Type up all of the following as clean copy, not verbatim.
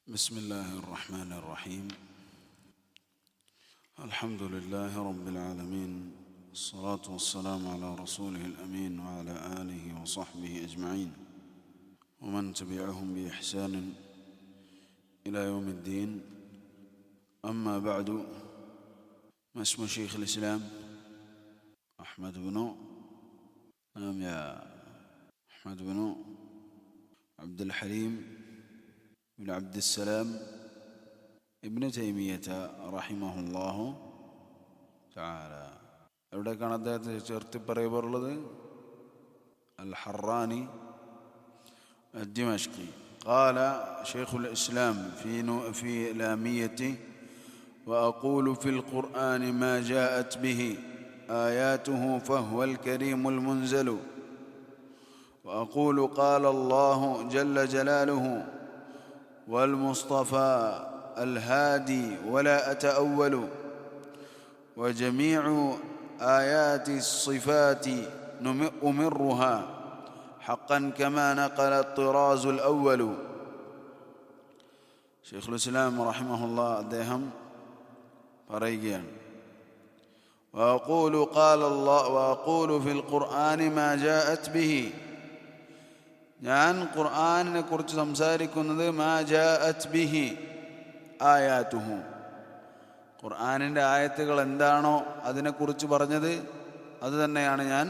بسم الله الرحمن الرحيم. الحمد لله رب العالمين، الصلاة والسلام على رسوله الأمين وعلى آله وصحبه أجمعين ومن تبعهم بإحسان إلى يوم الدين. أما بعد، ما اسم شيخ الإسلام؟ أحمد بن نعم يا أحمد بن عبد الحليم بن عبد السلام ابن تيمية رحمه الله تعالى. എവിടേക്കാണ് അദ്ദേഹത്തെ ചേർത്തി പറയപ്പെടുള്ളത്? الحراني الدمشقي. قال شيخ الإسلام في لاميته: وأقول في القرآن ما جاءت به آياته فهو الكريم المنزل، وأقول قال الله جل جلاله والمصطفى الهادي ولا أتأول، وجميع آيات الصفات أمرها حقا كما نقل الطراز الأول. شيخ الإسلام رحمه الله അദ്ദേഹം പറയുകയാണ്: وأقول قال الله وأقول في القرآن ما جاءت به. ഞാൻ ഖുർആനിനെ കുറിച്ച് സംസാരിക്കുന്നത് മാ ജാഅത് ബിഹി ആയാതുഹു, ഖുർആനിൻ്റെ ആയത്തുകൾ എന്താണോ അതിനെക്കുറിച്ച് പറഞ്ഞത് അത് തന്നെയാണ് ഞാൻ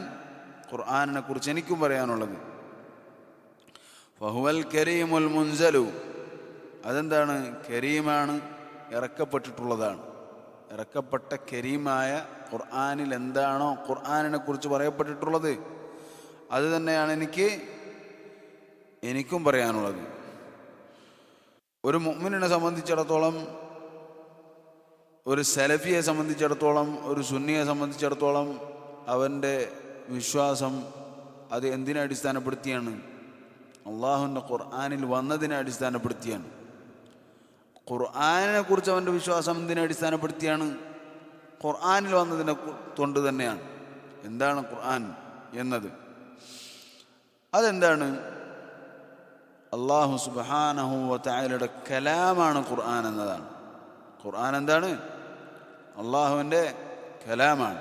ഖുർആനിനെ കുറിച്ച് എനിക്കും പറയാനുള്ളത്. ഫഹുവൽ കരീമുൽ മുൻസലു, അതെന്താണ്? കരീമാണ്, ഇറക്കപ്പെട്ടിട്ടുള്ളതാണ്. ഇറക്കപ്പെട്ട കരീമായ ഖുർആനിൽ എന്താണോ ഖുർആനിനെ കുറിച്ച് പറയപ്പെട്ടിട്ടുള്ളത് അത് തന്നെയാണ് എനിക്കും പറയാനുള്ളത്. ഒരു മുഅ്മിനിനെ സംബന്ധിച്ചിടത്തോളം, ഒരു സലഫിയെ സംബന്ധിച്ചിടത്തോളം, ഒരു സുന്നിയെ സംബന്ധിച്ചിടത്തോളം അവൻ്റെ വിശ്വാസം അത് എന്തിനെ അടിസ്ഥാനപ്പെടുത്തിയാണ്? അള്ളാഹുവിൻ്റെ ഖുർആനിൽ വന്നതിനെ അടിസ്ഥാനപ്പെടുത്തിയാണ്. ഖുർആനിനെ കുറിച്ച് അവൻ്റെ വിശ്വാസം എന്തിനെ അടിസ്ഥാനപ്പെടുത്തിയാണ്? ഖുർആനിൽ വന്നതിനെ കൊണ്ട് തന്നെയാണ്. എന്താണ് ഖുർആൻ എന്നത്? അതെന്താണ്? അല്ലാഹു സുബ്ഹാനഹു വ തആലയുടെ കലാമാണ് ഖുർആൻ എന്നതാണ്. ഖുർആൻ എന്താണ്? അള്ളാഹുവിൻ്റെ കലാമാണ്,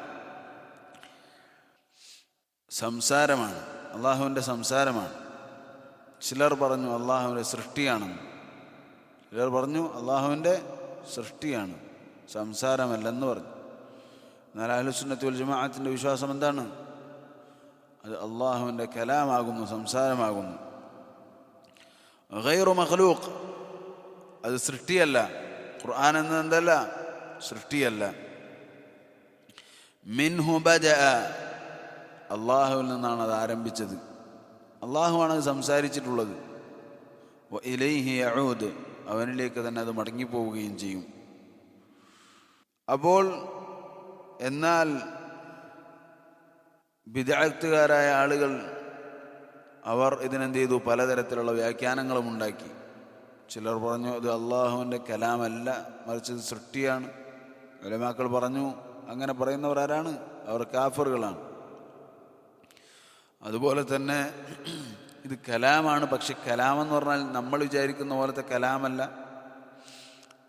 സംസാരമാണ്, അള്ളാഹുവിൻ്റെ സംസാരമാണ്. ചിലർ പറഞ്ഞു അള്ളാഹുവിൻ്റെ സൃഷ്ടിയാണെന്ന്, ചിലർ പറഞ്ഞു അള്ളാഹുവിൻ്റെ സൃഷ്ടിയാണ്, സംസാരമല്ലെന്ന് പറഞ്ഞു. എന്നാൽ അഹ്ലുസുന്നത്തി വൽ ജമാഅത്തിൻ്റെ വിശ്വാസം എന്താണ്? അത് അള്ളാഹുവിൻ്റെ കലാമാകുന്നു, സംസാരമാകുന്നു. ഗൈറു മഖ്ലൂഖ്, അത് സൃഷ്ടിയല്ല. ഖുർആൻ എന്നത് എന്തല്ല? സൃഷ്ടിയല്ല. മിൻഹു ബദഅ, അള്ളാഹുവിൽ നിന്നാണ് അത് ആരംഭിച്ചത്, അള്ളാഹുവാണ് അത് സംസാരിച്ചിട്ടുള്ളത്. വ ഇലൈഹി യഊദ്, അവനിലേക്ക് തന്നെ അത് മടങ്ങിപ്പോവുകയും ചെയ്യും. അപ്പോൾ എന്നാൽ ബിദ്അത്തുകാരായ ആളുകൾ അവർ ഇതിനെന്ത് ചെയ്തു? പലതരത്തിലുള്ള വ്യാഖ്യാനങ്ങളും ഉണ്ടാക്കി. ചിലർ പറഞ്ഞു ഇത് അള്ളാഹുവിൻ്റെ കലാമല്ല, മറിച്ച് ഇത് സൃഷ്ടിയാണ്. ഉലമാക്കൾ പറഞ്ഞു അങ്ങനെ പറയുന്നവർ ആരാണ്? അവർ കാഫിറുകളാണ്. അതുപോലെ തന്നെ ഇത് കലാമാണ്, പക്ഷെ കലാമെന്ന് പറഞ്ഞാൽ നമ്മൾ വിചാരിക്കുന്ന പോലത്തെ കലാമല്ല,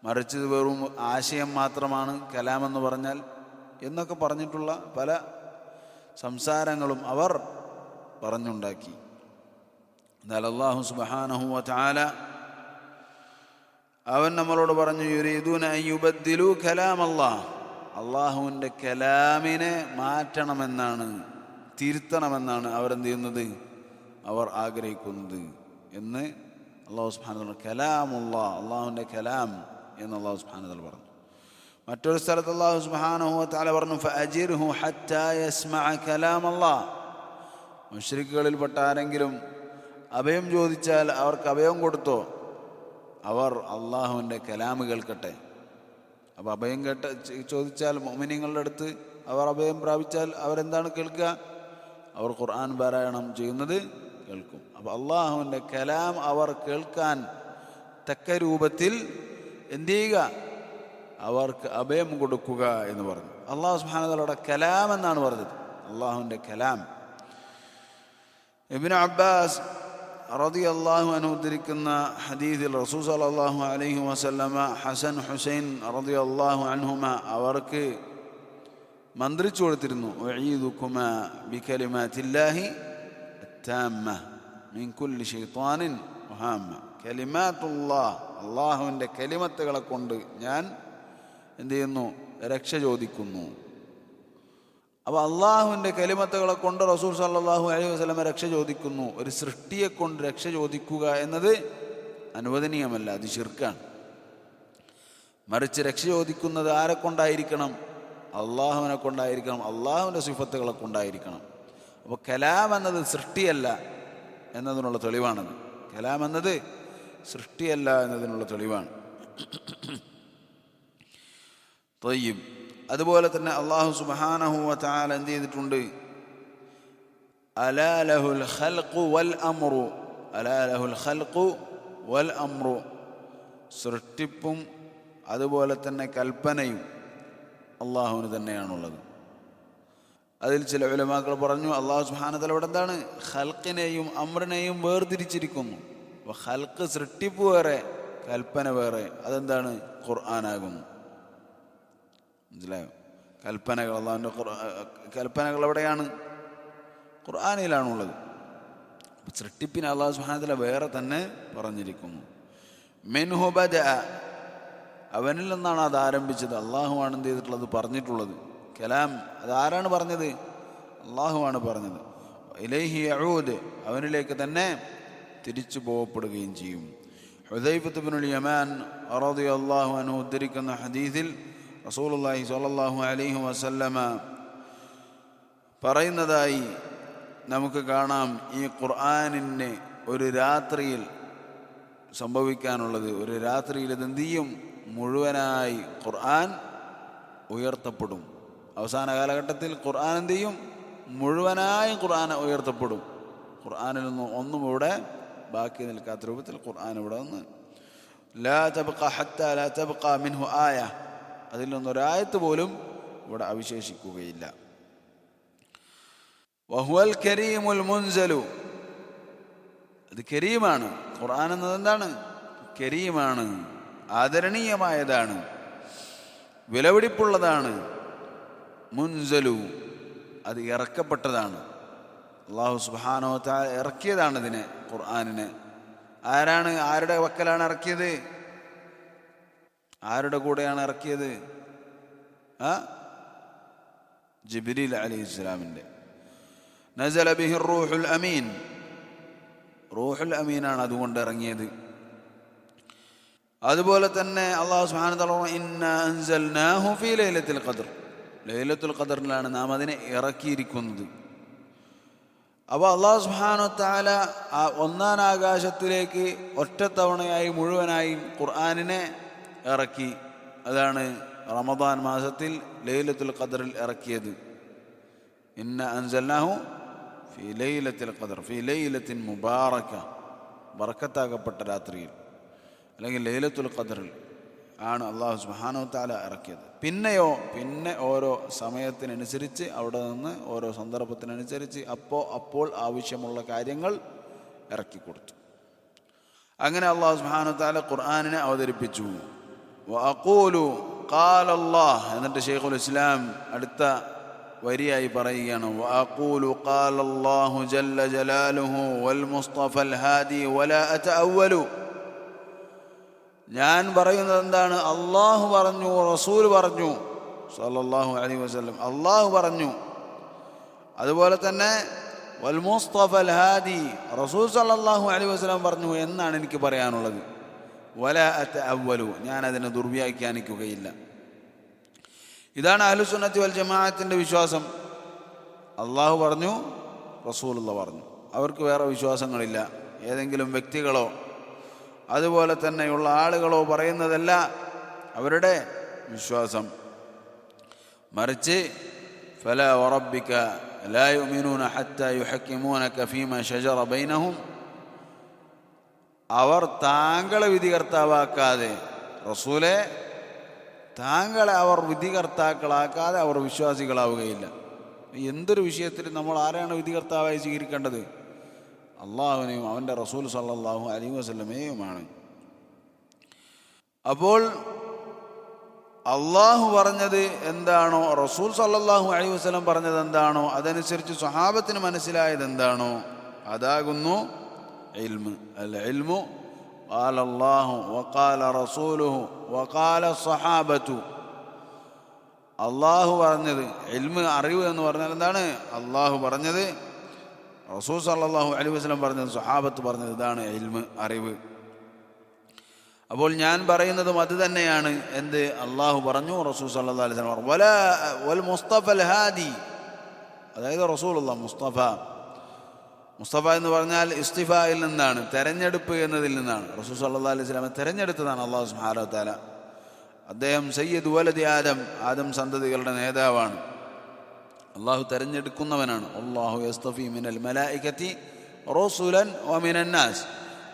മറിച്ച് ഇത് വെറും ആശയം മാത്രമാണ് കലാമെന്ന് പറഞ്ഞാൽ എന്നൊക്കെ പറഞ്ഞിട്ടുള്ള പല സംസാരങ്ങളും അവർ പറഞ്ഞുണ്ടാക്കി. എന്നാൽ അല്ലാഹു സുബ്ഹാനഹു വ തആല അവൻ നമ്മളോട് പറഞ്ഞു: യുരീദൂന അൻ യുബദ്ദിലു കലാമല്ലാഹ്, അള്ളാഹുവിൻ്റെ കലാമിനെ മാറ്റണമെന്നാണ്, തിരുത്തണമെന്നാണ് അവരെന്ത് ചെയ്യുന്നത്? അവർ ആഗ്രഹിക്കുന്നത് എന്ന് അല്ലാഹു സുബ്ഹാനഹു വ തആല കലാമുല്ലാഹ്, അള്ളാഹുവിൻ്റെ കലാം എന്ന് അല്ലാഹു സുബ്ഹാനഹു വ തആല പറഞ്ഞു. മറ്റൊരു സ്ഥലത്ത് അല്ലാഹു സുബ്ഹാനഹു വ തആല പറഞ്ഞു: ഫഅജിർഹു ഹത്താ യസ്മഅ കലാമല്ലാഹ്, മുശ്രിക്കുകളിൽപ്പെട്ട ആരെങ്കിലും അഭയം ചോദിച്ചാൽ അവർക്ക് അഭയം കൊടുത്തോ, അവർ അള്ളാഹുവിൻ്റെ കലാം കേൾക്കട്ടെ. അപ്പോൾ അഭയം ചോദിച്ചാൽ മുഅ്മിനീങ്ങളുടെ അടുത്ത് അവർ അഭയം പ്രാപിച്ചാൽ അവരെന്താണ് കേൾക്കുക? അവർ ഖുർആൻ പാരായണം ചെയ്യുന്നത് കേൾക്കും. അപ്പോൾ അള്ളാഹുവിൻ്റെ കലാം അവർ കേൾക്കാൻ തക്ക രൂപത്തിൽ എന്ത് ചെയ്യുക? അവർക്ക് അഭയം കൊടുക്കുക എന്ന് പറഞ്ഞു. അള്ളാഹു സുബ്ഹാനഹു വ തആലയുടെ കലാം എന്നാണ് പറഞ്ഞത്, അള്ളാഹുവിൻ്റെ കലാം. ഇബ്നു അബ്ബാസ് റളിയല്ലാഹു അൻഹു ഉദ്ധരിക്കുന്ന ഹദീസിൽ റസൂൽ സല്ലല്ലാഹു അലൈഹി വസല്ലമ ഹസൻ ഹുസൈൻ റളിയല്ലാഹു അൻഹുമ അവർക്ക് മന്ത്രിച്ചു കൊടുത്തിരുന്നു, ഉഈദുകുമാ ബികലിമാത്തില്ലാഹി അത്താമ്മ മിൻ കുല്ലി ശൈത്വാനിൻ വഹാമ്മ. കലിമാത്തുല്ലാഹ്, അള്ളാഹുവിൻ്റെ കലിമത്തുകളെ കൊണ്ട് ഞാൻ എന്ത് ചെയ്യുന്നു? രക്ഷ ചോദിക്കുന്നു. അപ്പോൾ അള്ളാഹുവിൻ്റെ കലിമത്തുകളെ കൊണ്ട് റസൂൽ സല്ലല്ലാഹു അലൈഹി വസല്ലമ രക്ഷ ചോദിക്കുന്നു. ഒരു സൃഷ്ടിയെ കൊണ്ട് രക്ഷ ചോദിക്കുക എന്നത് അനുവദനീയമല്ല, അത് ശിർക്കാണ്. മറിച്ച് രക്ഷ ചോദിക്കുന്നത് ആരെ കൊണ്ടായിരിക്കണം? അള്ളാഹുവിനെ കൊണ്ടായിരിക്കണം, അള്ളാഹുവിൻ്റെ സിഫത്തുകളെ കൊണ്ടായിരിക്കണം. അപ്പോൾ കലാം എന്നത് സൃഷ്ടിയല്ല എന്നതിനുള്ള തെളിവാണത്. കലാം എന്നത് സൃഷ്ടിയല്ല എന്നതിനുള്ള തെളിവാണ്. ത്വയ്യിബ്. അതുപോലെ തന്നെ അള്ളാഹു സുബ്ഹാനഹു വ തആല എന്ത് ചെയ്തിട്ടുണ്ട്? അലാ ലഹുൽ ഖൽഖു വൽ അംറു, അലാ ലഹുൽ ഖൽഖു വൽ അംറു, സൃഷ്ടിപ്പും അതുപോലെ തന്നെ കൽപ്പനയും അള്ളാഹുവിന് തന്നെയാണുള്ളത്. അതിൽ ചില ഉലമാക്കൾ പറഞ്ഞു, അള്ളാഹു സുബ്ഹാനഹു വ തആല ഇവിടെ എന്താണ്? ഖൽഖിനെയും അംറിനെയും വേർതിരിച്ചിരിക്കുന്നു. അപ്പോൾ ഖൽഖ് സൃഷ്ടിപ്പ് വേറെ, കൽപ്പന വേറെ. അതെന്താണ്? ഖുർആനാകുന്നു. മനസ്സിലായോ? കൽപ്പനകൾ, അള്ളാഹുവിൻ്റെ കൽപ്പനകൾ എവിടെയാണ്? ഖുർആനിലാണുള്ളത്. സൃഷ്ടിപ്പിനെ അള്ളാഹു സുബ്ഹാനഹു വ തആല വേറെ തന്നെ പറഞ്ഞിരിക്കുന്നു. മിൻഹു ബദഅ, അവനിൽ നിന്നാണ് അത് ആരംഭിച്ചത്. അള്ളാഹുവാണ് എന്ത് ചെയ്തിട്ടുള്ളത്? പറഞ്ഞിട്ടുള്ളത്. കലാം അതാരാണ് പറഞ്ഞത്? അള്ളാഹുവാണ് പറഞ്ഞത്. ഇലൈഹി യഊദ്, അവനിലേക്ക് തന്നെ തിരിച്ചു പോകപ്പെടുകയും ചെയ്യും. ഹുദൈഫത്ത് ഇബ്നുൽ യമാൻ റളിയല്ലാഹു അൻഹു ഉദ്ധരിക്കുന്ന ഹദീസിൽ റസൂലുള്ളാഹി സ്വല്ലല്ലാഹു അലൈഹി വസല്ലമ പറയുന്നതായി നമുക്ക് കാണാം. ഈ ഖുർആനിന് ഒരു രാത്രിയിൽ സംഭവിക്കാനുള്ളത്, ഒരു രാത്രിയിൽ ഇതെന്ത് ചെയ്യും? മുഴുവനായി ഖുർആൻ ഉയർത്തപ്പെടും. അവസാന കാലഘട്ടത്തിൽ ഖുർആൻ എന്ത് ചെയ്യും? മുഴുവനായും ഖുർആൻ ഉയർത്തപ്പെടും. ഖുർആനിൽ നിന്നും ഒന്നും ഇവിടെ ബാക്കി നിൽക്കാത്ത രൂപത്തിൽ ഖുർആൻ ഇവിടെ നിന്ന് ലാ തബ്ഖ ഹത്താ ലാ തബ്ഖ മിൻഹു ആയ, അതിൽ നിന്നൊരായത്ത് പോലും ഇവിടെ അവശേഷിക്കുകയില്ല. വഹുവൽ കരീമുൽ മുൻസലു, അത് കരീമാണ്. ഖുർആൻ എന്നത് എന്താണ്? കരീമാണ്, ആദരണീയമായതാണ്, വിലപിടിപ്പുള്ളതാണ്. മുൻസലു, അത് ഇറക്കപ്പെട്ടതാണ്. അല്ലാഹു സുബ്ഹാനഹു വ തആല ഇറക്കിയതാണ് ഇതിനെ, ഖുർആനിനെ. ആരാണ്, ആരുടെ വക്കലാണ് ഇറക്കിയത്? ആരുടെ കൂടെയാണ് ഇറക്കിയത്? ജിബ്രീൽ അലൈഹിസ്സലാമിൻ്റെ. നസല ബിഹി റൂഹുൽ അമീൻ, റൂഹുൽ അമീനാണ് അതുകൊണ്ട് ഇറങ്ങിയത്. അതുപോലെ തന്നെ അല്ലാഹു സുബ്ഹാനഹു വ തആല ഇന്നാ അൻസൽനാഹു ഫീ ലൈലത്തുൽ ഖദ്ർ, ലൈലത്തുൽ ഖദ്റിലാണ് നാം അതിനെ ഇറക്കിയിരിക്കുന്നത്. അപ്പോൾ അല്ലാഹു സുബ്ഹാനഹു വ തആല ആ ഒന്നാം ആകാശത്തിലേക്ക് ഒറ്റത്തവണയായി മുഴുവനായി ഖുർആനിനെ ഇറക്കി. അതാണ് റമദാൻ മാസത്തിൽ ലൈലത്തുൽ ഖദ്റിൽ ഇറക്കിയത്. ഇന്നാ അൻസൽനാഹു ഫീ ലൈലത്തുൽ ഖദ്ർ, ഫീ ലൈലത്തിൻ മുബാറക, ബറക്കത്താകപ്പെട്ട രാത്രിയിൽ അല്ലെങ്കിൽ ലൈലത്തുൽ ഖദ്റിൽ ആണ് അല്ലാഹു സുബ്ഹാനഹു വ തആല ഇറക്കിയത്. പിന്നെ ഓരോ സമയത്തിനനുസരിച്ച് അവിടെ നിന്ന് ഓരോ സന്ദർഭത്തിനനുസരിച്ച് അപ്പോൾ ആവശ്യമുള്ള കാര്യങ്ങൾ ഇറക്കിക്കൊടുത്തു. അങ്ങനെ അല്ലാഹു സുബ്ഹാനഹു വ തആല ഖുർആനിനെ അവതരിപ്പിച്ചു. വഅഖൂലു ഖാല അല്ലാഹ്, എന്നിട്ട് ശൈഖുൽ ഇസ്ലാം അടുത്ത വരിയായി പറയുകയാണ്, വഅഖൂലു ഖാല അല്ലാഹു ജല്ല ജലാലുഹു വൽ മുസ്തഫൽ ഹാദി വലാ അതഅവ്വലു, ഞാൻ പറയുന്നത് എന്താണ്? അള്ളാഹു പറഞ്ഞു, റസൂൽ പറഞ്ഞു സല്ലല്ലാഹു അലൈഹി വസല്ലം, അള്ളാഹു പറഞ്ഞു. അതുപോലെ തന്നെ വൽ മുസ്തഫൽ ഹാദി, റസൂൽ സല്ലല്ലാഹു അലൈഹി വസല്ലം പറഞ്ഞു എന്നാണ് എനിക്ക് പറയാനുള്ളത്. വലാ അതഅവ്വലു, ഞാൻ അതിനെ ദുർവ്യാഖ്യാനിക്കുകയില്ല. ഇതാണ് അഹ്ലുസുന്നത്തി വൽ ജമാഅത്തിൻ്റെ വിശ്വാസം. അള്ളാഹു പറഞ്ഞു, റസൂലുള്ളാഹി പറഞ്ഞു. അവർക്ക് വേറെ വിശ്വാസങ്ങളില്ല. ഏതെങ്കിലും വ്യക്തികളോ അതുപോലെ തന്നെയുള്ള ആളുകളോ പറയുന്നതല്ല അവരുടെ വിശ്വാസം. മറിച്ച് ഫലാ വറബ്ബിക ലാ യുഅ്മിനൂന ഹത്താ യുഹക്കിമൂനക ഫീമാ ശജറ ബൈനഹും, അവർ താങ്കളെ വിധികർത്താവാക്കാതെ, റസൂലെ താങ്കളെ അവർ വിധികർത്താക്കളാക്കാതെ അവർ വിശ്വാസികളാവുകയില്ല. എന്തൊരു വിഷയത്തിൽ നമ്മൾ ആരെയാണ് വിധികർത്താവായി സ്വീകരിക്കേണ്ടത്? അള്ളാഹുവിനെയും അവൻ്റെ റസൂൽ സല്ലല്ലാഹു അലൈഹി വസല്ലമയെയുമാണ്. അപ്പോൾ അള്ളാഹു പറഞ്ഞത് എന്താണോ, റസൂൽ സല്ലല്ലാഹു അലൈഹി വസല്ലം പറഞ്ഞത് എന്താണോ, അതനുസരിച്ച് സ്വഹാബത്തിന് മനസ്സിലായത് എന്താണോ, അതാകുന്നു ഇൽമ്. അൽ ഇൽമു ഖാല അല്ലാഹു വഖാല റസൂലുഹു വഖാല സ്വഹാബത്തു. അള്ളാഹു പറഞ്ഞത്, ഇൽമ് അറിവ് എന്ന് പറഞ്ഞാൽ എന്താണ്? അള്ളാഹു പറഞ്ഞത്, റസൂൽ സല്ലല്ലാഹു അലൈഹി വസല്ലം പറഞ്ഞത്, സ്വഹാബത്ത് പറഞ്ഞത്, ഇതാണ് ഇൽമ്, അറിവ്. അപ്പോൾ ഞാൻ പറയുന്നതും അത് തന്നെയാണ്. എന്ത്? അള്ളാഹു പറഞ്ഞു, റസൂൽ സല്ലല്ലാഹു അലൈഹി വസല്ലം പറഞ്ഞു. വൽ മുസ്തഫൽ ഹാദി, അതായത് റസൂലുള്ളാഹ് മുസ്തഫ. മുസ്തഫ എന്ന് പറഞ്ഞാൽ ഇസ്തിഫായിൽ നിന്നാണ്, തെരഞ്ഞെടുപ്പ് എന്നതിൽ നിന്നാണ്. റസൂൽ സല്ലല്ലാഹു അലൈഹി വസല്ലം തെരഞ്ഞെടുത്തതാണ് അള്ളാഹു സുബ്ഹാനഹു വ തആല. അദ്ദേഹം സയ്യിദ് വലദി ആദം, ആദം സന്തതികളുടെ നേതാവാണ്. അള്ളാഹു തെരഞ്ഞെടുക്കുന്നവനാണ്. അല്ലാഹു യസ്തഫി മിനൽ മലായികതി റസൂലൻ വമിനൻ നാസ്.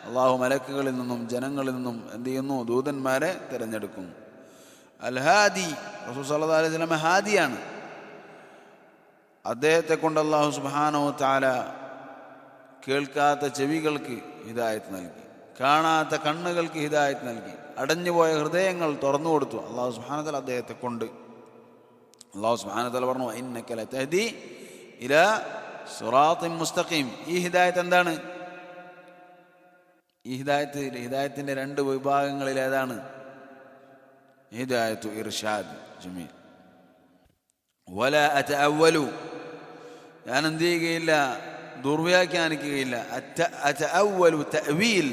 അള്ളാഹു മലക്കുകളിൽ നിന്നും ജനങ്ങളിൽ നിന്നും എന്ത് ചെയ്യുന്നു? ദൂതന്മാരെ തിരഞ്ഞെടുക്കുന്നു. അൽ ഹാദി, റസൂൽ സല്ലല്ലാഹു അലൈഹി വസല്ലം ഹാദിയാണ്. അദ്ദേഹത്തെ കൊണ്ട് അള്ളാഹു സുബ്ഹാനഹു വ തആല കേൾക്കാത്ത ചെവികൾക്ക് ഹിദായത്ത് നൽകി, കാണാത്ത കണ്ണുകൾക്ക് ഹിദായത്ത് നൽകി, അടഞ്ഞുപോയ ഹൃദയങ്ങൾ തുറന്നു കൊടുത്തു അള്ളാഹു സുബ്ഹാനഹു വ തആല അദ്ദേഹത്തെ കൊണ്ട്. അള്ളാഹു സുബ്ഹാനഹു വ തആല പറഞ്ഞു, ഇന്നക ലതഹ്ദി ഇലാ സിറാത്തിൻ മുസ്തഖീം. ഈ ഹിദായത്ത് എന്താണ്? ഈ ഹിദായത്തിൻ്റെ രണ്ട് വിഭാഗങ്ങളിൽ ഏതാണ്? ഹിദായത്തു ഇർഷാദ്. ജമീൽ. വലാ അതഅവ്വലു, ഞാൻ എന്ത് ചെയ്യുകയില്ല? ദുർവ്യാഖ്യാനിക്കുകയില്ല. അതഅവ്വലു തഅവീൽ,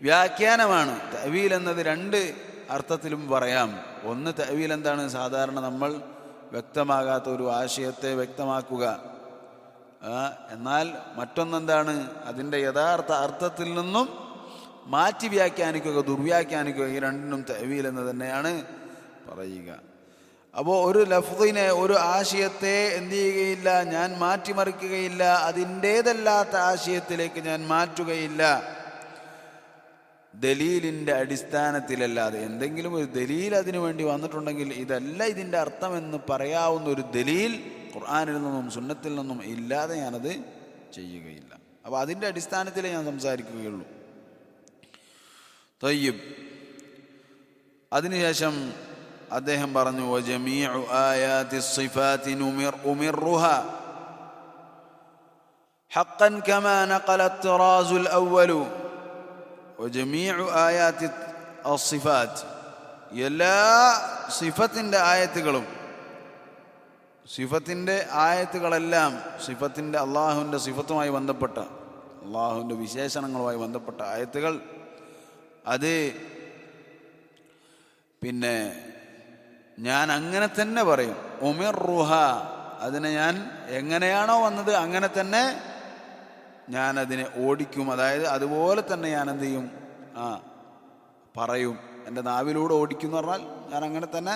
വ്യാഖ്യാനമാണ്. തഅവീൽ എന്നത് രണ്ട് അർത്ഥത്തിലും പറയാം. ഒന്ന്, തഅവീൽ എന്താണ്? സാധാരണ നമ്മൾ വ്യക്തമാകാത്ത ഒരു ആശയത്തെ വ്യക്തമാക്കുക. എന്നാൽ മറ്റൊന്നെന്താണ്? അതിൻ്റെ യഥാർത്ഥ അർത്ഥത്തിൽ നിന്നും മാറ്റി വ്യാഖ്യാനിക്കുക, ദുർവ്യാഖ്യാനിക്കുക. ഈ രണ്ടിനും തഅവീൽ എന്ന് തന്നെയാണ് പറയുക. അപ്പോൾ ഒരു ലഫ്ദിനെ, ഒരു ആശയത്തെ എന്ത് ചെയ്യുകയില്ല? ഞാൻ മാറ്റിമറിക്കുകയില്ല. അതിൻ്റേതല്ലാത്ത ആശയത്തിലേക്ക് ഞാൻ മാറ്റുകയില്ല. ദലീലിൻ്റെ അടിസ്ഥാനത്തിലല്ലാതെ. എന്തെങ്കിലും ഒരു ദലീൽ അതിനു വേണ്ടി വന്നിട്ടുണ്ടെങ്കിൽ ഇതല്ല ഇതിൻ്റെ അർത്ഥമെന്ന് പറയാവുന്ന ഒരു ദലീൽ ഖുർആനിൽ നിന്നും സുന്നത്തിൽ നിന്നും ഇല്ലാതെ ഞാനത് ചെയ്യുകയില്ല. അപ്പോൾ അതിൻ്റെ അടിസ്ഥാനത്തിലേ ഞാൻ സംസാരിക്കുകയുള്ളൂ. തയ്യിബ്. അതിനുശേഷം അദ്ദേഹം പറഞ്ഞു, വജമീഉ ആയാതി സിഫാതി ഉമിറുഹാ ഹഖൻ കമാ നഖല അത്റാസുൽ അവ്വലു. വജമീഉ ആയാതി അസ്സിഫാത്ത്, എല്ലാ സിഫത്തിൻ്റെ ആയത്തുകളും, സിഫത്തിൻ്റെ ആയത്തുകളെല്ലാം, സിഫത്തിൻ്റെ അള്ളാഹുവിൻ്റെ സിഫത്തുമായി ബന്ധപ്പെട്ട, അള്ളാഹുവിൻ്റെ വിശേഷണങ്ങളുമായി ബന്ധപ്പെട്ട ആയത്തുകൾ, അത് പിന്നെ ഞാൻ അങ്ങനെ തന്നെ പറയും. ഉമിറുഹ, അതിനെ ഞാൻ എങ്ങനെയാണോ വന്നത് അങ്ങനെ തന്നെ ഞാനതിനെ ഓടിക്കും. അതായത് അതുപോലെ തന്നെ ഞാൻ എന്ത് ചെയ്യും? പറയും. എൻ്റെ നാവിലൂടെ ഓടിക്കും എന്ന് പറഞ്ഞാൽ ഞാൻ അങ്ങനെ തന്നെ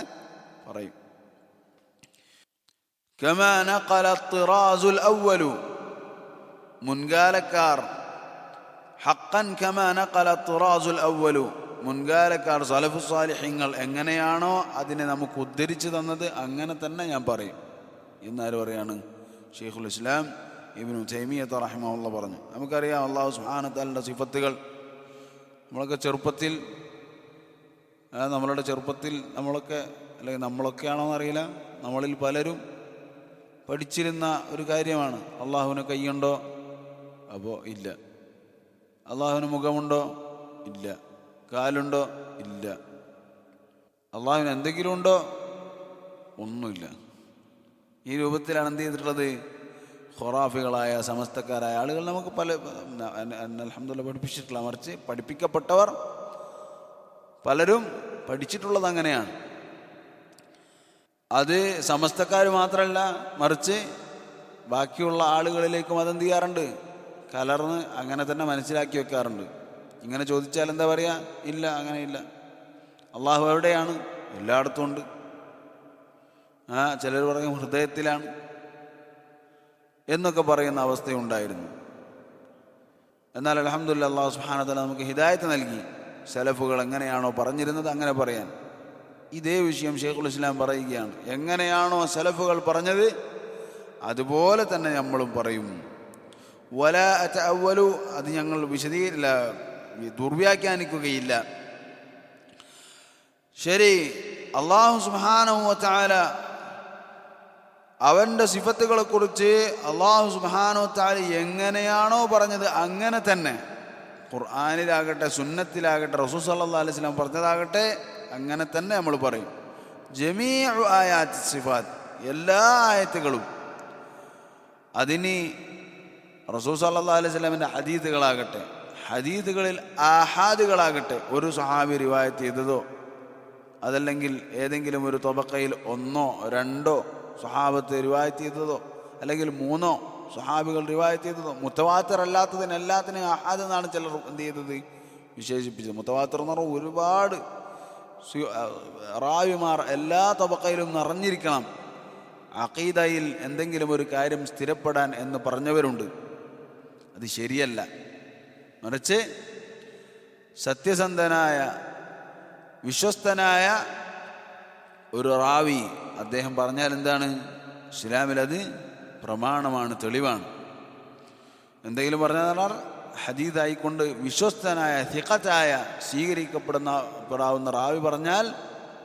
പറയും. കമാ നഖല അത്റാസുൽ അവ്വലു, മുൻകാലക്കാർ, ഹഖൻ കമാ നഖല അത്റാസുൽ അവ്വലു, മുൻകാലക്കാർ സലഫു സാലിഹ്യങ്ങൾ എങ്ങനെയാണോ അതിനെ നമുക്ക് ഉദ്ധരിച്ചു തന്നത് അങ്ങനെ തന്നെ ഞാൻ പറയും എന്നാര് പറയാണ്? ഷെയ്ഖുൽ ഇസ്ലാം ഇബ്നു തൈമിയ്യത്ത് റഹിമഹുല്ലാഹ് പറഞ്ഞു. നമുക്കറിയാം അല്ലാഹു സുബ്ഹാനഹു വ തആലയുടെ സിഫത്തുകൾ. നമ്മളൊക്കെ ചെറുപ്പത്തിൽ, നമ്മളുടെ ചെറുപ്പത്തിൽ നമ്മളൊക്കെ, അല്ലെങ്കിൽ നമ്മളൊക്കെയാണോന്ന് അറിയില്ല, നമ്മളിൽ പലരും പഠിച്ചിരുന്ന ഒരു കാര്യമാണ്. അള്ളാഹുവിന് കൈയുണ്ടോ? അപ്പോൾ ഇല്ല. അള്ളാഹുവിന് മുഖമുണ്ടോ? ഇല്ല. കാലുണ്ടോ? ഇല്ല. അള്ളാഹുവിന് എന്തെങ്കിലും ഉണ്ടോ? ഒന്നുമില്ല. ഈ രൂപത്തിലാണ് എന്ത് ചെയ്തിട്ടുള്ളത്? ഖുറാഫികളായ സമസ്തക്കാരായ ആളുകൾ നമുക്ക് പല അൽഹംദുലില്ലാഹ് പഠിപ്പിച്ചിട്ടില്ല. മറിച്ച് പഠിപ്പിക്കപ്പെട്ടവർ പലരും പഠിച്ചിട്ടുള്ളത് അങ്ങനെയാണ്. അത് സമസ്തക്കാർ മാത്രമല്ല, മറിച്ച് ബാക്കിയുള്ള ആളുകളിലേക്കും അതെന്ത് ചെയ്യാറുണ്ട്? കലർന്ന് അങ്ങനെ തന്നെ മനസ്സിലാക്കി വെക്കാറുണ്ട്. ഇങ്ങനെ ചോദിച്ചാൽ എന്താ പറയുക? ഇല്ല, അങ്ങനെയില്ല. അള്ളാഹു എവിടെയാണ്? എല്ലായിടത്തും ഉണ്ട്. ചിലർ പറയും ഹൃദയത്തിലാണ് എന്നൊക്കെ പറയുന്ന അവസ്ഥയുണ്ടായിരുന്നു. എന്നാൽ അൽഹംദുലില്ലാഹ് അല്ലാഹു സുബ്ഹാനഹു വ തആല നമുക്ക് ഹിദായത്ത് നൽകി. സലഫുകൾ എങ്ങനെയാണോ പറഞ്ഞിരുന്നത് അങ്ങനെ പറയാൻ. ഇതേ വിഷയം ഷെയ്ഖുൽ ഇസ്ലാം പറയുകയാണ്. എങ്ങനെയാണോ സലഫുകൾ പറഞ്ഞത് അതുപോലെ തന്നെ നമ്മളും പറയും. വല അതഅവ്വലു, അത് ഞങ്ങൾ ദുർവ്യാഖ്യാനിക്കുകയില്ല. ശരി, അല്ലാഹു സുബ്ഹാനഹു വ തആല അവൻ്റെ സിഫത്തുകളെക്കുറിച്ച് അല്ലാഹു സുബ്ഹാനഹു വ തആല എങ്ങനെയാണോ പറഞ്ഞത് അങ്ങനെ തന്നെ, ഖുർആനിലാകട്ടെ സുന്നത്തിലാകട്ടെ റസൂൽ സല്ലല്ലാഹു അലൈഹി വസല്ലം പറഞ്ഞതാകട്ടെ അങ്ങനെ തന്നെ നമ്മൾ പറയും. ജമീഉ ആയാത്ത് സിഫാത്ത്, എല്ലാ ആയത്തുകളും. അതിന് റസൂൽ സല്ലല്ലാഹു അലൈഹി വസല്ലമിൻ്റെ ഹദീസുകളാകട്ടെ, ഹദീസുകളിൽ ആഹാദുകളാകട്ടെ, ഒരു സ്വഹാബി റിവായത്ത് ചെയ്തതോ അതല്ലെങ്കിൽ ഏതെങ്കിലും ഒരു തൊബക്കയിൽ 1 or 2 സ്വഹാബത്ത് റിവായത്ത് ചെയ്തതോ അല്ലെങ്കിൽ 3 സ്വഹാബികൾ റിവായത്ത് ചെയ്തതോ, മുത്തവാത്തിർ അല്ലാത്തതിനെല്ലാത്തിനും ആഹാദ് എന്നാണ് ചിലർ എന്ത് ചെയ്തത്, വിശേഷിപ്പിച്ചത്. മുത്തവാത്തിർ എന്ന് പറഞ്ഞാൽ ഒരുപാട് റാവിമാർ എല്ലാ തൊബക്കയിലും നിറഞ്ഞിരിക്കണം, അഖീദയിൽ എന്തെങ്കിലും ഒരു കാര്യം സ്ഥിരപ്പെടാൻ എന്ന് പറഞ്ഞവരുണ്ട്. അത് ശരിയല്ല. മറിച്ച് സത്യസന്ധനായ വിശ്വസ്തനായ ഒരു റാവി അദ്ദേഹം പറഞ്ഞാൽ എന്താണ്, ഇസ്ലാമിൽ അത് പ്രമാണമാണ്, തെളിവാണ്. എന്തെങ്കിലും പറഞ്ഞാൽ ഹദീദായിക്കൊണ്ട് വിശ്വസ്തനായ സിഖത്തായ സ്വീകരിക്കപ്പെടാവുന്ന റാവി പറഞ്ഞാൽ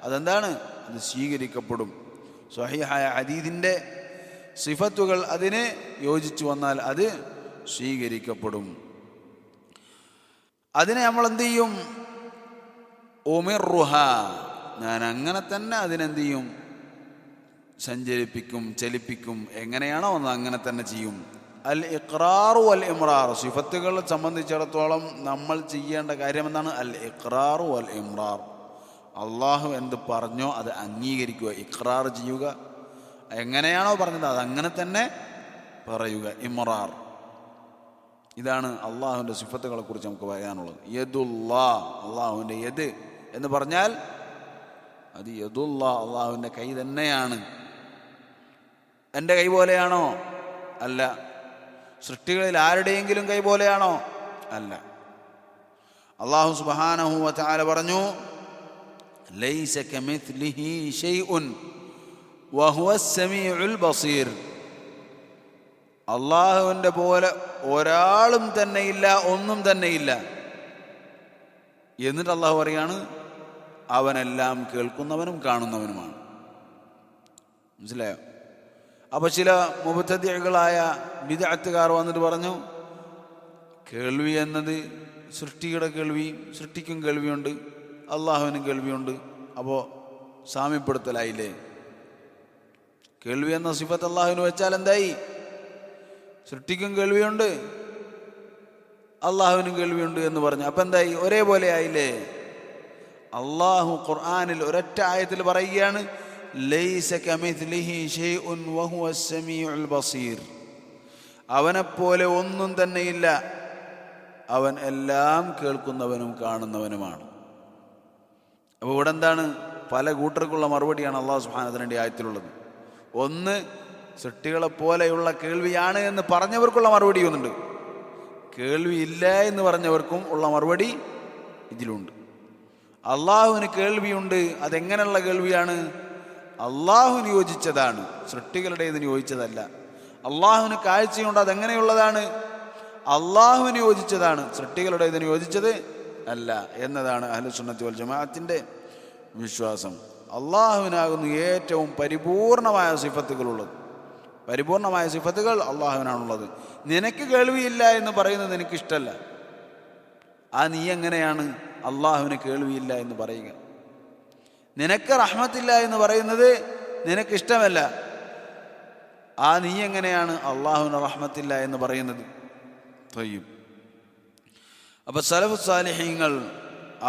അതെന്താണ്, അത് സ്വീകരിക്കപ്പെടും. സ്വഹീഹായ ഹദീദിൻ്റെ സിഫത്തുകൾ അതിന് യോജിച്ചു വന്നാൽ അത് സ്വീകരിക്കപ്പെടും. അതിനെ നമ്മൾ എന്ത് ചെയ്യും, ഉമിറുഹ, ഞാൻ അങ്ങനെ തന്നെ അതിനെന്ത് ചെയ്യും, സഞ്ചരിപ്പിക്കും, ചലിപ്പിക്കും. എങ്ങനെയാണോ ഒന്ന് അങ്ങനെ തന്നെ ചെയ്യും. അൽ ഇഖ്റാറു വൽ ഇംറാർ, സിഫത്തുകളെ സംബന്ധിച്ചിടത്തോളം നമ്മൾ ചെയ്യേണ്ട കാര്യം എന്താണ്, അൽ ഇഖ്റാറു വൽ ഇംറാർ. അള്ളാഹു എന്ത് പറഞ്ഞോ അത് അംഗീകരിക്കുക, ഇഖ്റാർ ചെയ്യുക. എങ്ങനെയാണോ പറഞ്ഞത് അതങ്ങനെ തന്നെ പറയുക, ഇംറാർ. ഇതാണ് അള്ളാഹുവിൻ്റെ സിഫത്തുകളെ കുറിച്ച് നമുക്ക് പറയാനുള്ളത്. യദുല്ലാ, അള്ളാഹുവിൻ്റെ യദ് എന്ന് പറഞ്ഞാൽ അത് യദുല്ലാ, അള്ളാഹുവിൻ്റെ കൈ തന്നെയാണ്. എൻ്റെ കൈ പോലെയാണോ? അല്ല. സൃഷ്ടികളിൽ ആരുടെയെങ്കിലും കൈ പോലെയാണോ? അല്ല. അള്ളാഹു സുബ്ഹാനഹു വ തആല പറഞ്ഞു, ലൈസ കമിത്ലിഹി ശൈഉൻ വഹുവസ് സമീഉൽ ബസീർ. അള്ളാഹുവിൻ്റെ പോലെ ഒരാളും തന്നെയില്ല, ഒന്നും തന്നെയില്ല. എന്നിട്ട് അള്ളാഹു പറയാണ്, അവനെല്ലാം കേൾക്കുന്നവനും കാണുന്നവനുമാണ്. മനസ്സിലായോ? അപ്പോൾ ചില മുബ്തദിഅകളായ ബിദ്അത്തുകാർ വന്നിട്ട് പറഞ്ഞു, കേൾവി എന്നത് സൃഷ്ടിയുടെ കേൾവി, സൃഷ്ടിക്കും കേൾവിയുണ്ട്, അള്ളാഹുവിനും കേൾവിയുണ്ട്. അപ്പോൾ സാമ്യപ്പെടുത്തലായില്ലേ? കേൾവി എന്ന സിഫത്ത് അള്ളാഹുവിന് വെച്ചാൽ എന്തായി? സൃഷ്ടിക്കും കേൾവിയുണ്ട്, അള്ളാഹുവിനും കേൾവിയുണ്ട് എന്ന് പറഞ്ഞു. അപ്പം എന്തായി? ഒരേപോലെ ആയില്ലേ? അള്ളാഹു ഖുർആനിൽ ഒരൊറ്റ ആയത്തിൽ പറയുകയാണ്, ലൈസ കമിത്ലിഹി ശൈഉൻ വഹുവസ് സമീഉൽ ബസീർ. അവനെപ്പോലെ ഒന്നും തന്നെയില്ല, അവൻ എല്ലാം കേൾക്കുന്നവനും കാണുന്നവനുമാണ്. അപ്പോൾ ഇവിടെ എന്താണ്? പല കൂട്ടർക്കുള്ള മറുപടിയാണ് അള്ളാഹു സുബ്ഹാനഹു വ തആലയുടെ ആയത്തിലുള്ളത്. ഒന്ന്, സൃഷ്ടികളെപ്പോലെയുള്ള കേൾവിയാണ് എന്ന് പറഞ്ഞവർക്കുള്ള മറുപടി ഒന്നുണ്ട്, കേൾവി ഇല്ല എന്ന് പറഞ്ഞവർക്കും ഉള്ള മറുപടി ഇതിലുണ്ട്. അള്ളാഹുവിന് കേൾവിയുണ്ട്, അതെങ്ങനെയുള്ള കേൾവിയാണ്? അള്ളാഹുവിന് യോജിച്ചതാണ്, സൃഷ്ടികളുടേതിന് യോജിച്ചതല്ല. അള്ളാഹുവിന് കാഴ്ചയുണ്ട്, അതെങ്ങനെയുള്ളതാണ്? അള്ളാഹുവിന് യോജിച്ചതാണ്, സൃഷ്ടികളുടേതിന് യോജിച്ചത് അല്ല എന്നതാണ് അഹ്ലുസുന്നത്തി വൽ ജമാഅത്തിൻ്റെ വിശ്വാസം. അള്ളാഹുവിനാകുന്നു ഏറ്റവും പരിപൂർണമായ സിഫത്തുകളുള്ളത്. പരിപൂർണമായ സിഫത്തുകൾ അള്ളാഹുവിനാണുള്ളത്. നിനക്ക് കേൾവിയില്ല എന്ന് പറയുന്നത് എനിക്കിഷ്ടമല്ല. നീ എങ്ങനെയാണ് അള്ളാഹുവിന് കേൾവിയില്ല എന്ന് പറയുക? നിനക്ക് റഹ്മത്തില്ല എന്ന് പറയുന്നത് നിനക്കിഷ്ടമല്ല. നീ എങ്ങനെയാണ് അള്ളാഹുവിന് റഹ്മത്തില്ല എന്ന് പറയുന്നത്? തയ്യും. അപ്പോൾ സലഫു സാലിഹീങ്ങൾ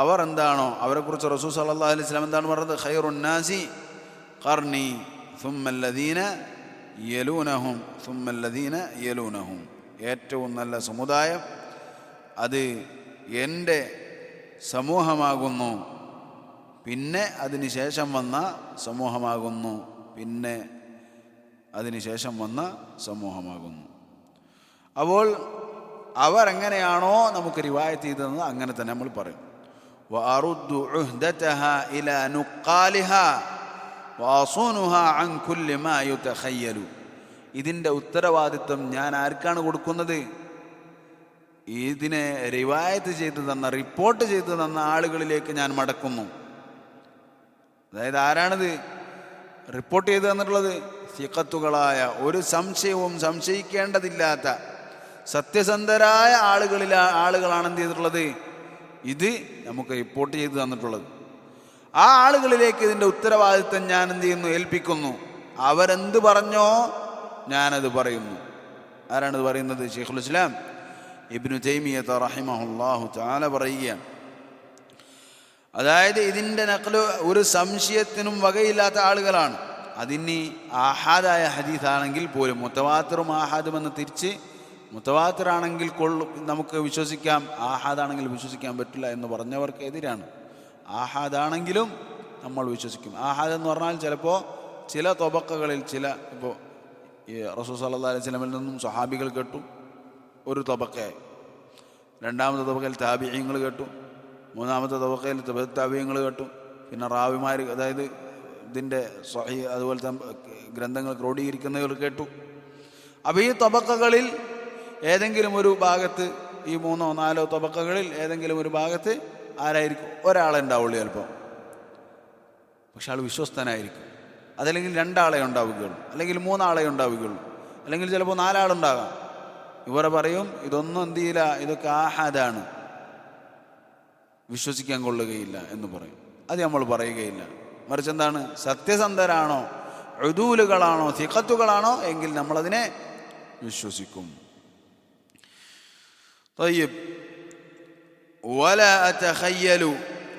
അവർ എന്താണോ, അവരെക്കുറിച്ച് റസൂൽ സല്ലല്ലാഹു അലൈഹി വസല്ലം എന്താണ് പറഞ്ഞത്? ഖൈറുൻ നാസി ഖർനി സുമ്മല്ലദീന യലൂനഹും സുമ്മല്ലദീന യലൂനഹും. ഏറ്റവും നല്ല സമുദായം അത് എൻ്റെ സമൂഹമാകുന്നു, പിന്നെ അതിനുശേഷം വന്ന സമൂഹമാകുന്നു, പിന്നെ അതിനുശേഷം വന്ന സമൂഹമാകുന്നു. അപ്പോൾ അവരെങ്ങനെയാണോ നമുക്ക് റിവായത്ത് ചെയ്തതെന്ന് അങ്ങനെ തന്നെ നമ്മൾ പറയും. വഅറുദ്ദു ഉഹ്ദതഹാ ഇലാ നുഖാലിഹാ വഅസൂനുഹാ അൻ കുല്ലി മാ യുതഖയ്യലു. ഇതിൻ്റെ ഉത്തരവാദിത്വം ഞാൻ ആർക്കാണ് കൊടുക്കുന്നത്? ഇതിനെ റിവായത്ത് ചെയ്തു തന്ന, റിപ്പോർട്ട് ചെയ്തു തന്ന ആളുകളിലേക്ക് ഞാൻ മടക്കുന്നു. അതായത് ആരാണിത് റിപ്പോർട്ട് ചെയ്തു തന്നിട്ടുള്ളത്? സിഖത്തുകളായ, ഒരു സംശയവും സംശയിക്കേണ്ടതില്ലാത്ത സത്യസന്ധരായ ആളുകളാണ് എന്ത് ചെയ്തിട്ടുള്ളത്? ഇത് നമുക്ക് റിപ്പോർട്ട് ചെയ്തു തന്നിട്ടുള്ളത്. ആ ആളുകളിലേക്ക് ഇതിൻ്റെ ഉത്തരവാദിത്വം ഞാൻ എന്ത് ചെയ്യുന്നു? ഏൽപ്പിക്കുന്നു. അവരെന്ത് പറഞ്ഞോ ഞാനത് പറയുന്നു. ആരാണിത് പറയുന്നത്? ശൈഖുൽ ഇസ്ലാം ഇബ്നു തൈമിയ്യത റഹിമഹുല്ലാഹു തആല പറയുകയാണ്. അതായത് ഇതിൻ്റെ നഖ്ല് ഒരു സംശയത്തിനും വകയില്ലാത്ത ആളുകളാണ്. അതിന് ആഹാദായ ഹദീസാണെങ്കിൽ പോലും, മുത്തവാത്തിറും ആഹാദും എന്ന് തിരിച്ച്, മുത്തവാത്തിറാണെങ്കിൽ നമുക്ക് വിശ്വസിക്കാം, ആഹാദാണെങ്കിൽ വിശ്വസിക്കാൻ പറ്റില്ല എന്ന് പറഞ്ഞവർക്ക് എതിരാണ്. ആഹാദാണെങ്കിലും നമ്മൾ വിശ്വസിക്കും. ആഹാദ് എന്ന് പറഞ്ഞാൽ ചിലപ്പോൾ ചില തൊബക്കകളിൽ ഇപ്പോൾ ഈ റസൂൽ സല്ലല്ലാഹു അലൈഹി വസല്ലമയിൽ നിന്നും സ്വഹാബികൾ കേട്ടു, ഒരു തൊബക്കയായി. രണ്ടാമത്തെ തൊബക്കയിൽ താബിഈങ്ങൾ കേട്ടു, മൂന്നാമത്തെ തൊബക്കയിൽ താബിഈങ്ങൾ കേട്ടു, പിന്നെ റാവിമാർ, അതായത് ഇതിൻ്റെ സ്വഹീഹ് അതുപോലത്തെ ഗ്രന്ഥങ്ങൾ ക്രോഡീകരിക്കുന്നവർ കേട്ടു. അപ്പോൾ ഈ തൊബക്കകളിൽ ഏതെങ്കിലും ഒരു ഭാഗത്ത്, ഈ 3 or 4 തൊബക്കകളിൽ ഏതെങ്കിലും ഒരു ഭാഗത്ത് ആരായിരിക്കും? ഒരാളെ ഉണ്ടാവുള്ളൂ ചിലപ്പോൾ. പക്ഷെ ആൾ വിശ്വസ്തനായിരിക്കും. അതല്ലെങ്കിൽ 2 ആളെ ഉണ്ടാവുകയുള്ളൂ, അല്ലെങ്കിൽ 3 ആളെ ഉണ്ടാവുകയുള്ളൂ, അല്ലെങ്കിൽ ചിലപ്പോൾ 4 ആളുണ്ടാകാം. ഇവരെ പറയും ഇതൊന്നും എന്ത് ചെയ്യില്ല, ഇതൊക്കെ ആഹാദാണ്, വിശ്വസിക്കാൻ കൊള്ളുകയില്ല എന്ന് പറയും. അത് നമ്മൾ പറയുകയില്ല. മറിച്ച് എന്താണ്? സത്യസന്ധരാണോ, ഉദൂലുകളാണോ, സിഖത്തുകളാണോ എങ്കിൽ നമ്മളതിനെ വിശ്വസിക്കും. طيب ولا أتخيل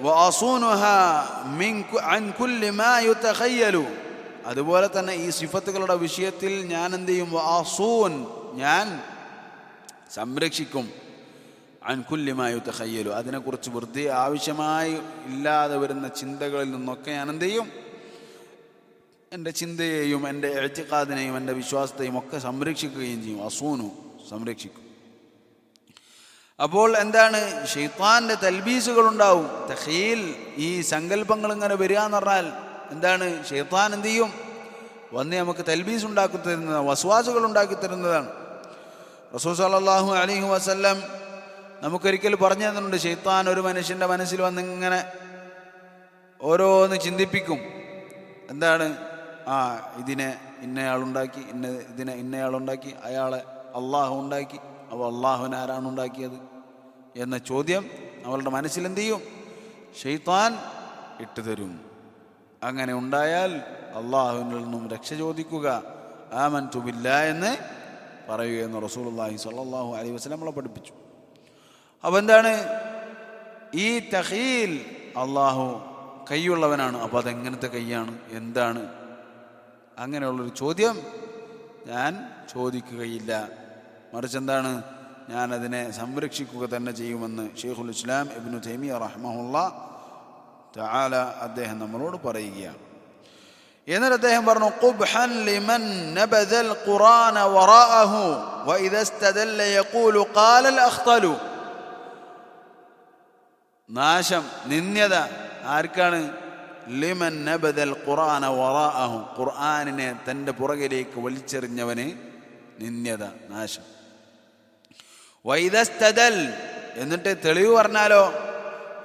وأصونها عن كل ما يتخيل. അതുപോലെ തന്നെ ഈ സിഫത്തുകളുടെ വിഷയത്തിൽ ഞാൻ എന്ത് ചെയ്യും? വഅസൂൻ, ഞാൻ സംരക്ഷിക്കും. അൻ കുല്ലി മാ യുതഖയ്യലു, അതിനെക്കുറിച്ച് വെറുതെ ആവശ്യമായി ഇല്ലാതെ വരുന്ന ചിന്തകളിൽ നിന്നൊക്കെ ഞാൻ എന്ത് ചെയ്യും? എൻ്റെ ചിന്തയെയും എൻ്റെ ഇഅ്തിഖാദിനെയും എൻ്റെ വിശ്വാസത്തെയും ഒക്കെ സംരക്ഷിക്കുകയും ചെയ്യും. അസൂനു, സംരക്ഷിക്കും. അപ്പോൾ എന്താണ്? ശൈത്താൻ്റെ തൽബീസുകളുണ്ടാവും. തഖീൽ, ഈ സങ്കല്പങ്ങൾ ഇങ്ങനെ വരിക എന്ന് പറഞ്ഞാൽ എന്താണ്? ശൈത്താൻ എന്ത് ചെയ്യും? വന്ന് നമുക്ക് തൽബീസ് ഉണ്ടാക്കി തരുന്നതാണ്, വസ്വാസുകൾ ഉണ്ടാക്കി തരുന്നതാണ്. റസൂൽ സല്ലല്ലാഹു അലൈഹി വസല്ലം നമുക്കൊരിക്കൽ പറഞ്ഞു തന്നിട്ടുണ്ട്, ശൈത്താൻ ഒരു മനുഷ്യൻ്റെ മനസ്സിൽ വന്നിങ്ങനെ ഓരോന്ന് ചിന്തിപ്പിക്കും. എന്താണ്? ഇതിനെ ഇന്നയാളുണ്ടാക്കി, ഇതിനെ ഇന്നയാളുണ്ടാക്കി, അയാളെ അള്ളാഹു ഉണ്ടാക്കി, അപ്പോൾ അള്ളാഹുവിനെ ആരാണ് ഉണ്ടാക്കിയത് എന്ന ചോദ്യം അവളുടെ മനസ്സിൽ എന്ത് ചെയ്യും? ശൈത്താൻ ഇട്ടുതരും. അങ്ങനെ ഉണ്ടായാൽ അള്ളാഹുവിൽ നിന്നും രക്ഷ ചോദിക്കുക, ആമൻതു ബില്ലാഹ് എന്ന് പറയുക എന്ന് റസൂലുള്ളാഹി സ്വല്ലല്ലാഹു അലൈഹി വസല്ലം നമ്മളെ പഠിപ്പിച്ചു. അപ്പോൾ എന്താണ്? ഈ തഖീൽ അള്ളാഹു കൈയുള്ളവനാണ്. അപ്പോൾ അതെങ്ങനത്തെ കൈയാണ്, എന്താണ്? അങ്ങനെയുള്ളൊരു ചോദ്യം ഞാൻ ചോദിക്കുകയില്ല. മറിച്ച് എന്താണ്? ഞാനതിനെ സംരക്ഷിക്കുക തന്നെ ചെയ്യുമെന്ന് ശൈഖുൽ ഇസ്ലാം ഇബ്നു തൈമിയ്യ റഹിമഹുല്ലാഹ് തആല അദ്ദേഹം നമ്മളോട് പറയുകയാണ്. എന്നിട്ട് അദ്ദേഹം പറഞ്ഞു, ഖുബ്ഹൻ ലിമൻ നബദൽ ഖുർആന വറാഅഹു വഇദാ ഇസ്തദല്ല യഖൂലു ഖാലൽ അഖ്തലു. നാശം, നിന്ദ്യത ആർക്കാണ്? ലിമൻ നബദൽ ഖുർആന വറാഅഹു, ഖുർആനിനെ തൻ്റെ പുറകിലേക്ക് വലിച്ചെറിഞ്ഞവന് നിന്ദ്യത, നാശം. വഇദാ ഇസ്തദൽ, എന്നിട്ട് തെളിവ് പറഞ്ഞാലോ,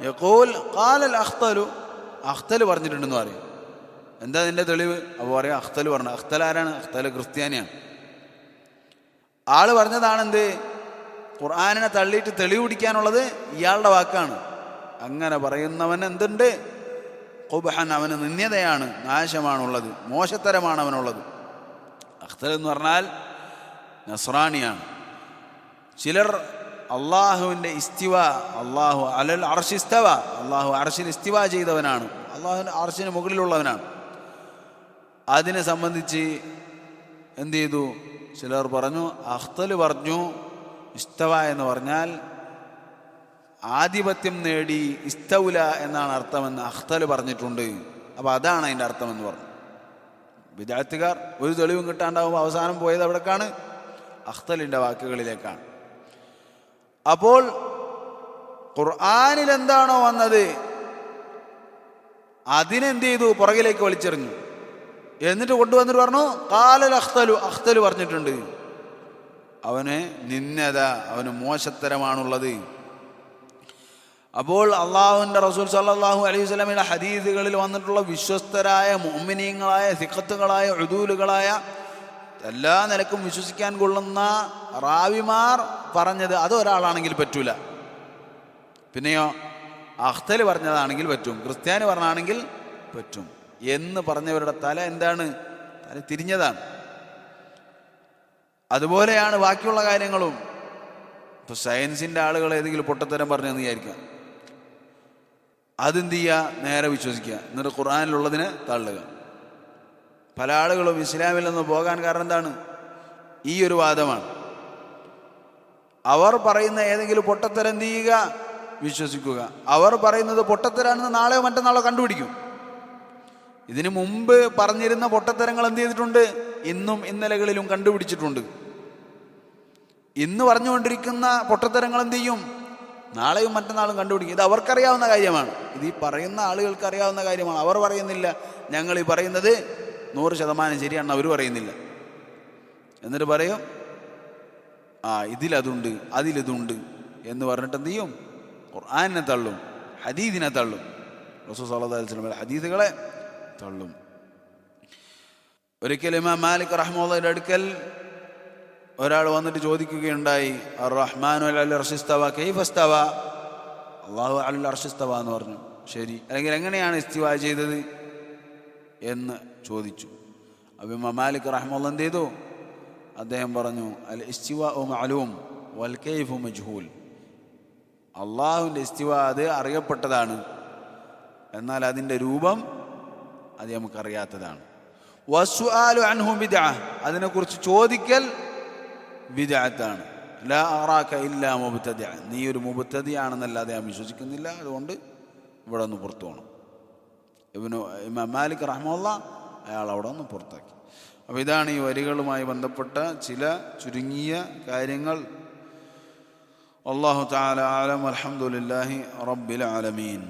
യഖൂൽ ഖാലൽ അഖ്തലു, അഖ്തൽ പറഞ്ഞിട്ടുണ്ടെന്ന് പറയും. എന്താ നിന്റെ തെളിവ്? അപ്പോൾ പറയാം അഖ്തൽ പറഞ്ഞു. അഖ്തൽ ആരാണ്? അഖ്തൽ ക്രിസ്ത്യാനിയാണ്. ആള് പറഞ്ഞതാണെന്ത്? ഖുർആനിനെ തള്ളിയിട്ട് തെളിവ് പിടിക്കാനുള്ളത് ഇയാളുടെ വാക്കാണ്. അങ്ങനെ പറയുന്നവൻ എന്തുണ്ട്? ഖുബ്ഹൻ, അവന് നിന്ദ്യതയാണ്, നാശമാണുള്ളത്, മോശത്തരമാണ് അവനുള്ളത്. അഖ്തൽ എന്ന് പറഞ്ഞാൽ നസ്രാനിയാണ്. ചിലർ അള്ളാഹുവിൻ്റെ ഇസ്തിവ, അള്ളാഹു അലൽ അർശി ഇസ്തവ, അള്ളാഹു അർശിൽ ഇസ്തിവ ചെയ്തവനാണ്, അള്ളാഹുവിൻ്റെ അർശിന് മുകളിലുള്ളവനാണ്. അതിനെ സംബന്ധിച്ച് എന്ത് ചെയ്തു? ചിലർ പറഞ്ഞു, അഖ്തൽ പറഞ്ഞു ഇസ്തവ എന്ന് പറഞ്ഞാൽ ആധിപത്യം നേടി, ഇസ്തൗല എന്നാണ് അർത്ഥമെന്ന് അഖ്തൽ പറഞ്ഞിട്ടുണ്ട്. അപ്പോൾ അതാണ് അതിൻ്റെ അർത്ഥമെന്ന് പറഞ്ഞു. വിദഅത്തുകാർ ഒരു തെളിവും കിട്ടാണ്ടാവുമ്പോൾ അവസാനം പോയത് എവിടേക്കാണ്? അഖ്തലിൻ്റെ വാക്കുകളിലേക്കാണ്. അപ്പോൾ ഖുർആനിൽ എന്താണോ വന്നത് അതിനെന്ത് ചെയ്തു? പുറകിലേക്ക് വലിച്ചെറിഞ്ഞു. എന്നിട്ട് കൊണ്ടുവന്നിട്ട് പറഞ്ഞു ഖാലൽ അഖ്തലു, അഖ്തൽ പറഞ്ഞിട്ടുണ്ട്. അവന് നിന്ദത, അവന് മോശത്തരമാണുള്ളത്. അപ്പോൾ അള്ളാഹുവിൻ്റെ റസൂൽ സല്ലല്ലാഹു അലൈഹി വസല്ലമയുടെ ഹദീസുകളിൽ വന്നിട്ടുള്ള വിശ്വസ്തരായ മുഅ്മിനീങ്ങളായ സിഖത്തുകളായ ഉദൂലുകളായ എല്ലാ നിലക്കും വിശ്വസിക്കാൻ കൊള്ളുന്ന റാവിമാർ പറഞ്ഞത് അത് ഒരാളാണെങ്കിൽ പറ്റൂല. പിന്നെയോ അഖ്തൽ പറഞ്ഞതാണെങ്കിൽ പറ്റും, ക്രിസ്ത്യാനി പറഞ്ഞാണെങ്കിൽ പറ്റും എന്ന് പറഞ്ഞവരുടെ തല എന്താണ്? തല തിരിഞ്ഞതാണ്. അതുപോലെയാണ് ബാക്കിയുള്ള കാര്യങ്ങളും. ഇപ്പോൾ സയൻസിൻ്റെ ആളുകൾ ഏതെങ്കിലും പൊട്ടത്തരം പറഞ്ഞെന്ന് വിചാരിക്കുക, അതെന്ത് ചെയ്യുക? നേരെ വിശ്വസിക്കുക, എന്നിട്ട് ഖുർആനിലുള്ളതിനെ തള്ളുക. പല ആളുകളും ഇസ്ലാമിൽ നിന്ന് പോകാൻ കാരണം എന്താണ്? ഈ ഒരു വാദമാണ്. അവർ പറയുന്ന ഏതെങ്കിലും പൊട്ടത്തരം എന്ത് ചെയ്യുക? വിശ്വസിക്കുക. അവർ പറയുന്നത് പൊട്ടത്തരാണെന്ന് നാളെയോ മറ്റന്നാളോ കണ്ടുപിടിക്കും. ഇതിനു മുമ്പ് പറഞ്ഞിരുന്ന പൊട്ടത്തരങ്ങൾ എന്ത് ചെയ്തിട്ടുണ്ട്? ഇന്നും ഇന്നലകളിലും കണ്ടുപിടിച്ചിട്ടുണ്ട്. ഇന്ന് പറഞ്ഞുകൊണ്ടിരിക്കുന്ന പൊട്ടത്തരങ്ങൾ എന്ത് ചെയ്യും? നാളെയും മറ്റന്നാളും കണ്ടുപിടിക്കും. ഇത് അവർക്കറിയാവുന്ന കാര്യമാണ്. ഇത് ഈ പറയുന്ന ആളുകൾക്ക് അറിയാവുന്ന കാര്യമാണ്. അവർ പറയുന്നില്ല ഞങ്ങൾ ഈ പറയുന്നത് 100% ശരിയാണെന്ന് അവർ പറയുന്നില്ല. എന്നിട്ട് പറയും ഇതിലതുണ്ട് അതിലിതുണ്ട് എന്ന് പറഞ്ഞിട്ട് എന്ത് ചെയ്യും? ഖുർആനിനെ തള്ളും, ഹദീദിനെ തള്ളും, റസൂൽ സല്ലല്ലാഹു അലൈഹി വസല്ലം ഹദീസുകളെ തള്ളും. ഒരിക്കൽ ഇമാം മാലിക് റഹ്മത്തുള്ളാഹിയുടെ അടുക്കൽ ഒരാൾ വന്നിട്ട് ചോദിക്കുകയുണ്ടായി, അർ-റഹ്മാനു അലൽ അർശി ഇസ്തവ കൈഫ ഇസ്തവ? അല്ലാഹു അലൽ അർശി ഇസ്തവ എന്ന് പറഞ്ഞു. ശരി, അല്ലെങ്കിൽ എങ്ങനെയാണ് ഇസ്തിവ ചെയ്തത് എന്ന് ചോദിച്ചു. അപ്പോൾ ഇമാം മാലിക് റഹ്മത്തുള്ളാഹി എന്ത് ചെയ്തു? അദ്ദേഹം പറഞ്ഞു, അൽ ഇസ്തിവാഉ മഅലൂം വൽ കൈഫു മജ്ഹൂൽ. അള്ളാഹുവിൻ്റെ ഇസ്തിവ അത് അറിയപ്പെട്ടതാണ്, എന്നാൽ അതിൻ്റെ രൂപം അത് നമുക്കറിയാത്തതാണ്. വസ്സുആലു അൻഹു ബിദ്അ, അതിനെക്കുറിച്ച് ചോദിക്കൽ ബിദ്അത്താണ്. ലാ അറാക ഇല്ലാ മുബ്തദിഅ, നീ ഒരു മുബ്തദിയാണെന്നല്ലാതെ ഞാൻ വിശ്വസിക്കുന്നില്ല, അതുകൊണ്ട് ഇവിടെ ഒന്ന് പുറത്തു പോകണം. ഇമാം മാലിക് റഹ്മത്തുള്ളാഹി അയാൾ അവിടെ ഒന്ന് പുറത്താക്കി. അപ്പോൾ ഇതാണ് ഈ വരികളുമായി ബന്ധപ്പെട്ട ചില ചുരുങ്ങിയ കാര്യങ്ങൾ. അല്ലാഹു തആല അഅലം. അൽഹംദുലില്ലാഹി റബ്ബിൽ ആലമീൻ.